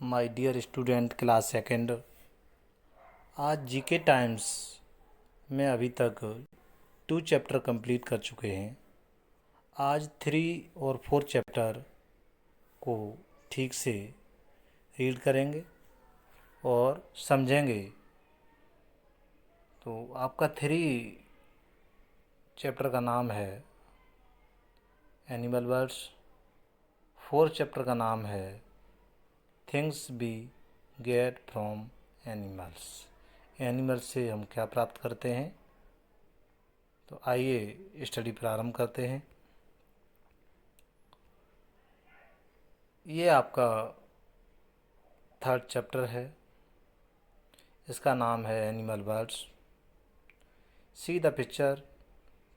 My dear student class second. आज GK times में अभी तक 2 चैप्टर कंप्लीट कर चुके हैं। आज 3 और 4 चैप्टर को ठीक से रीड करेंगे और समझेंगे। तो आपका 3 चैप्टर का नाम है एनिमल वर्ड्स। 4 चैप्टर का नाम है things we get from animals. Animal से हम क्या प्राप्त करते हैं। तो आइए स्टडी प्रारंभ करते हैं। ये आपका 3rd चैप्टर है। इसका नाम है animal words. See the picture,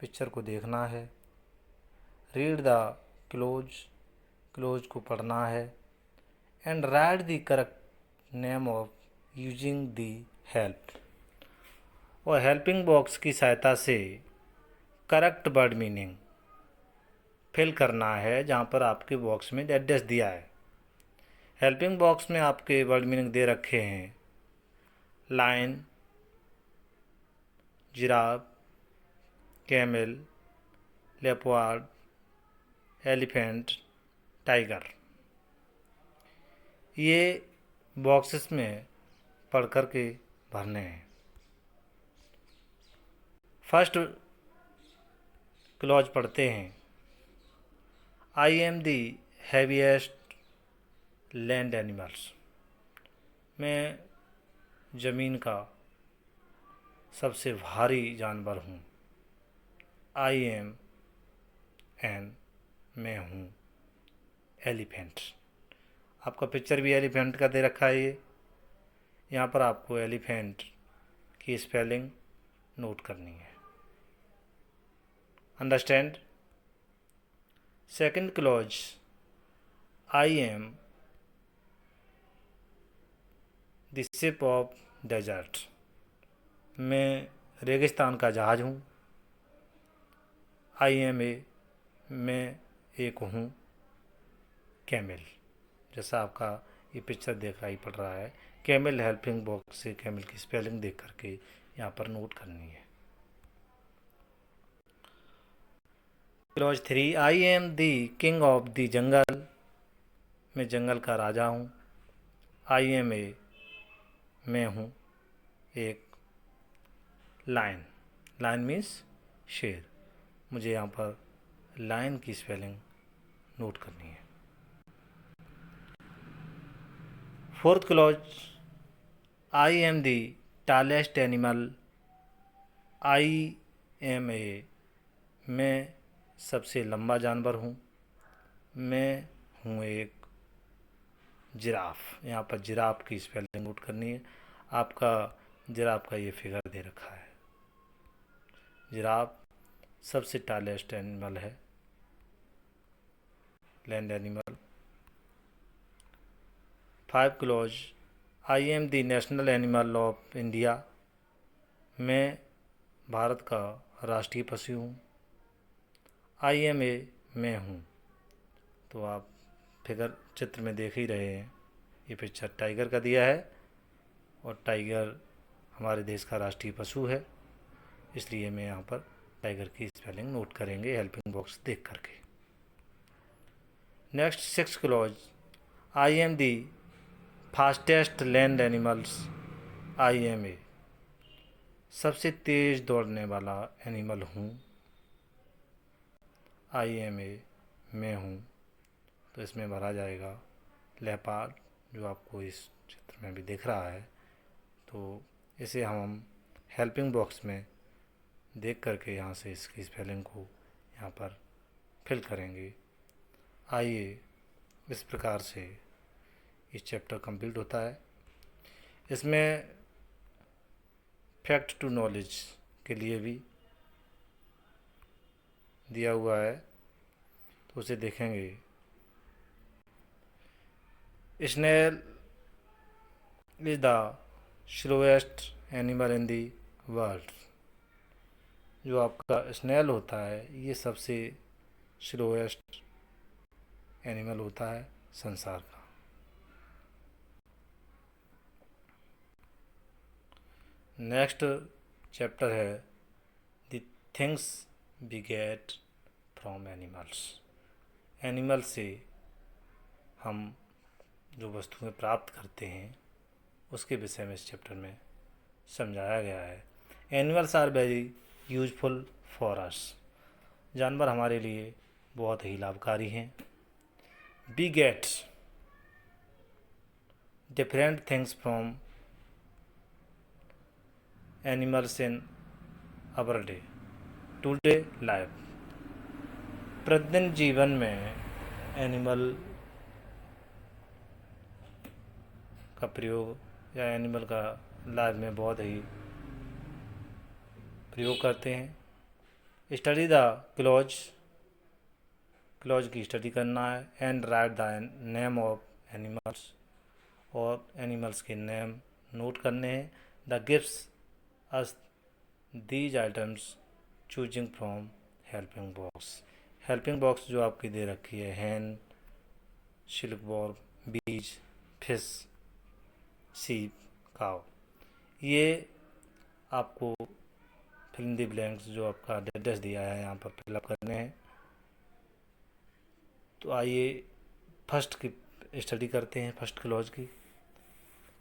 picture को देखना है। रीड द क्लोज, क्लोज को पढ़ना है। And right the correct name of using the help. और हेल्पिंग बॉक्स की सहायता से करेक्ट वर्ड मीनिंग फिल करना है जहाँ पर आपके बॉक्स में एड्रेस दिया है। हेल्पिंग बॉक्स में आपके वर्ड मीनिंग दे रखे हैं lion, giraffe, camel, leopard, elephant, tiger. ये बॉक्सेस में पढ़ कर के भरने हैं। फर्स्ट क्लॉज पढ़ते हैं। आई am the heaviest land animals. मैं ज़मीन का सबसे भारी जानवर हूँ। आई एम एन, मैं हूँ एलिफेंट। आपका पिक्चर भी एलिफेंट का दे रखा है। ये यहाँ पर आपको एलिफेंट की स्पेलिंग नोट करनी है। Understand. Second clause, I am the ship of desert. मैं रेगिस्तान का जहाज़ हूँ। आई एम ए, मैं एक हूँ कैमल। जैसा आपका ये पिक्चर दिखाई पड़ रहा है, कैमल हेल्पिंग बॉक्स से कैमल की स्पेलिंग देख करके यहाँ पर नोट करनी है। Clause 3, I am the king of the jungle. मैं जंगल का राजा हूँ। आई एम ए, मैं हूँ एक लायन। लायन मीन्स शेर। मुझे यहाँ पर लायन की स्पेलिंग नोट करनी है। Fourth clause, I am the tallest animal. I am a, मैं सबसे लंबा जानवर हूँ। मैं हूँ एक जिराफ। यहाँ पर जिराफ की स्पेलिंग नोट करनी है। आपका जिराफ का ये फिगर दे रखा है। जिराफ सबसे टालेस्ट एनिमल है, land animal. 5 clause, I am the national animal of India. मैं भारत का राष्ट्रीय पशु हूँ। आई एम ए, मैं हूँ। तो आप फिगर चित्र में देख ही रहे हैं, ये पिक्चर टाइगर का दिया है और टाइगर हमारे देश का राष्ट्रीय पशु है। इसलिए मैं यहाँ पर टाइगर की स्पेलिंग नोट करेंगे हेल्पिंग बॉक्स देख करके। Next 6 clause, I am the fastest land animals. I am a, सबसे तेज़ दौड़ने वाला एनिमल हूँ। आई एम ए, मैं हूँ। तो इसमें भरा जाएगा लेपर्ड, जो आपको इस चित्र में भी दिख रहा है। तो इसे हम हेल्पिंग बॉक्स में देख करके यहाँ से इसकी स्पेलिंग को यहाँ पर फिल करेंगे। आइए, इस प्रकार से इस चैप्टर कंप्लीट होता है। इसमें फैक्ट टू नॉलेज के लिए भी दिया हुआ है, तो उसे देखेंगे। Snail is the slowest animal in the world. जो आपका स्नेल होता है, ये सबसे स्लोएस्ट एनिमल होता है संसार का। नेक्स्ट चैप्टर है the things we get from animals. Animal से हम जो वस्तुएं प्राप्त करते हैं उसके विषय में इस चैप्टर में समझाया गया है। Animals are very useful for us. जानवर हमारे लिए बहुत ही लाभकारी हैं। We get different things from animals in our day to day life. प्रतिदिन जीवन में एनिमल का प्रयोग या एनिमल का लाइफ में बहुत ही प्रयोग करते हैं। स्टडी द क्लॉज, क्लॉज की स्टडी करना है। And right the name of animals, और एनिमल्स के नेम नोट करने हैं। The gives us these items choosing from helping box. Helping box जो आपकी दे रखी है, हैन, सिल्क वॉर्म, बीज, फिश, सीप, काव, ये आपको फिल इन द ब्लैंक्स जो आपका एड्रेस दिया है यहाँ पर फिलअप करने हैं। तो आइए फर्स्ट की स्टडी करते हैं, फर्स्ट क्लॉज की।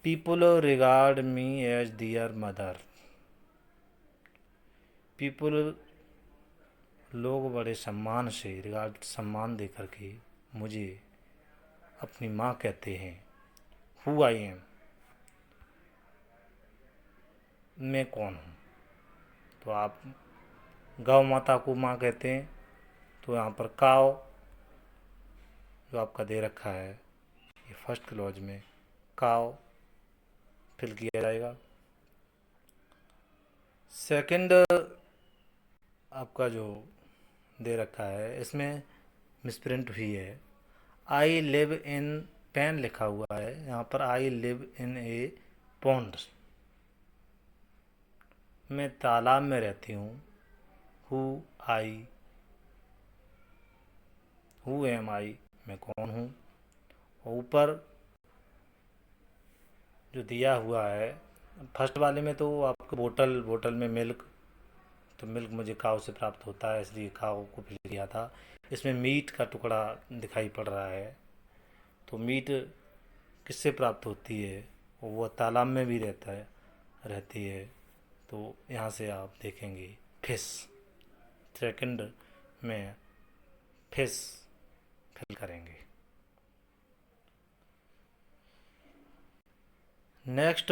People regard me as their mother. People, लोग बड़े सम्मान से, रिगार्ड सम्मान दे करके मुझे अपनी माँ कहते हैं। हु आई एम, मैं कौन हूँ। तो आप गौ माता को माँ कहते हैं, तो यहाँ पर काव जो आपका दे रखा है, ये फर्स्ट क्लॉज में काव फिल किया जाएगा। सेकंड आपका जो दे रखा है इसमें मिसप्रिंट हुई है। आई लिव इन, पेन लिखा हुआ है, यहाँ पर आई लिव इन ए पॉन्ड। मैं तालाब में रहती हूँ। हु एम आई, मैं कौन हूँ। और ऊपर जो दिया हुआ है फर्स्ट वाले में तो आपको बोतल में मिल्क, तो मिल्क मुझे काव से प्राप्त होता है, इसलिए काव को फिल किया था। इसमें मीट का टुकड़ा दिखाई पड़ रहा है, तो मीट किससे प्राप्त होती है, वो तालाब में भी रहती है, तो यहाँ से आप देखेंगे फिश। सेकंड में फिश फिल करेंगे। Next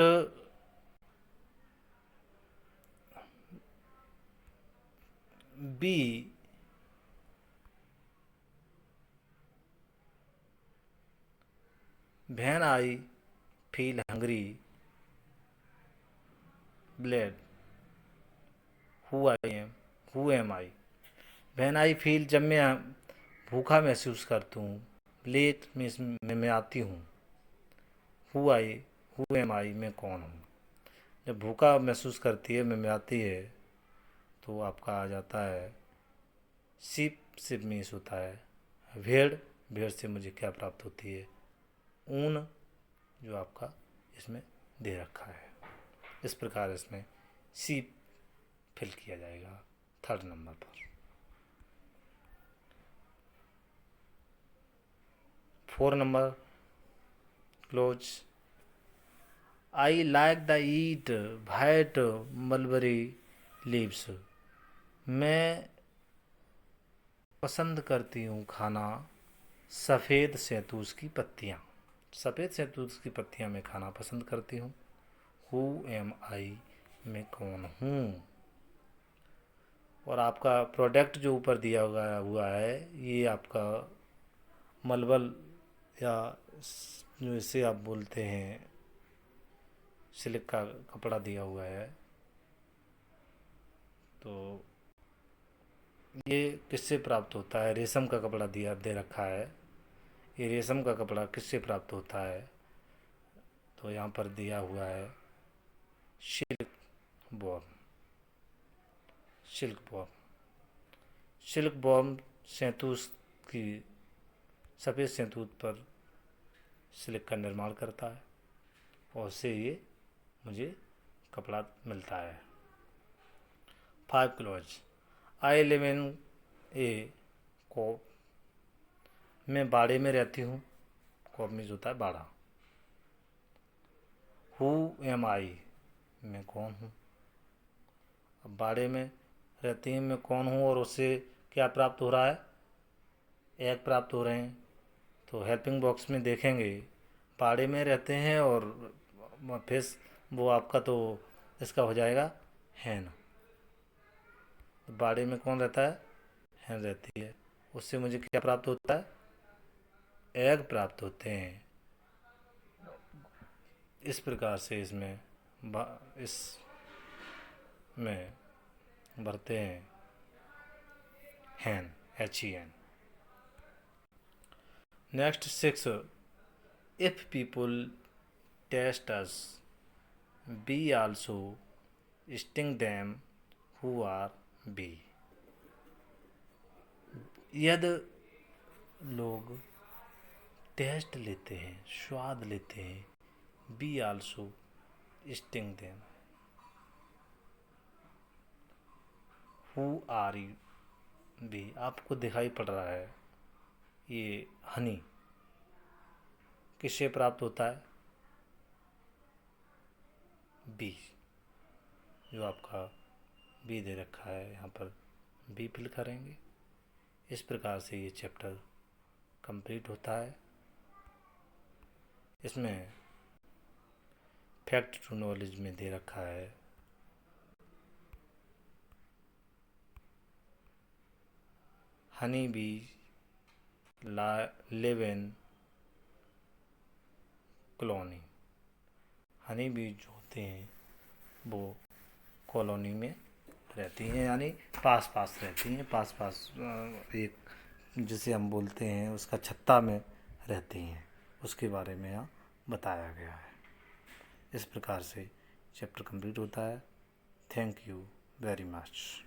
B, when I feel hungry blood, who am I. When I feel, जब मैं भूखा महसूस करता हूँ। लेट में मैं आती हूँ। हु एम आई, मैं कौन हूँ। जब भूखा महसूस करती है, मैं आती है, तो आपका आ जाता है सिप मीस होता है भेड़। भेड़ से मुझे क्या प्राप्त होती है, ऊन, जो आपका इसमें दे रखा है। इस प्रकार इसमें सीप फिल किया जाएगा थर्ड नंबर पर। Four number close. I like the eat white mulberry leaves. मैं पसंद करती हूँ खाना सफ़ेद शहतूश की पत्तियाँ। सफ़ेद शहतूश की पत्तियाँ मैं खाना पसंद करती हूँ। हु एम आई, मैं कौन हूँ। और आपका प्रोडक्ट जो ऊपर दिया हुआ है, ये आपका मलबल या जो इसे आप बोलते हैं सिल्क का कपड़ा दिया हुआ है। तो ये किससे प्राप्त होता है, रेशम का कपड़ा दे रखा है। ये रेशम का कपड़ा किससे प्राप्त होता है, तो यहाँ पर दिया हुआ है सिल्क वॉर्म। सिल्क वॉर्म शहतूश की, सफ़ेद शहतूत पर सिल्क का निर्माण करता है, और उससे ये मुझे कपड़ा मिलता है। 5 clause. I live in a coop, मैं बाड़े में रहती हूँ। कॉप मीन्स होता है बाड़ा। हु एम आई, मैं कौन हूँ। अब बाड़े में रहती हैं, मैं कौन हूँ, और उससे क्या प्राप्त हो रहा है, एग प्राप्त हो रहे हैं। तो हेल्पिंग बॉक्स में देखेंगे बाड़े में रहते हैं, और फिर वो आपका तो इसका हो जाएगा हैन। बाड़े में कौन रहता है, हैन रहती है। उससे मुझे क्या प्राप्त होता है, एग प्राप्त होते हैं। इस प्रकार से इसमें इसमें भरते हैं hen, HEN। Next 6, if people taste us bee also sting them who are bee. यदि लोग टेस्ट लेते हैं, स्वाद लेते हैं, bee also sting them who are you bee, आपको दिखाई पड़ रहा है ये हनी किससे प्राप्त होता है, बी। जो आपका बी दे रखा है यहाँ पर बी फिल करेंगे। इस प्रकार से ये चैप्टर कंप्लीट होता है। इसमें फैक्ट टू नॉलेज में दे रखा है honey bee live in colony. Honey bee जो होते हैं वो कॉलोनी में रहती हैं, यानी पास पास रहती हैं, पास पास एक जिसे हम बोलते हैं उसका छत्ता में रहती हैं, उसके बारे में यहाँ बताया गया है। इस प्रकार से चैप्टर कंप्लीट होता है। Thank you very much.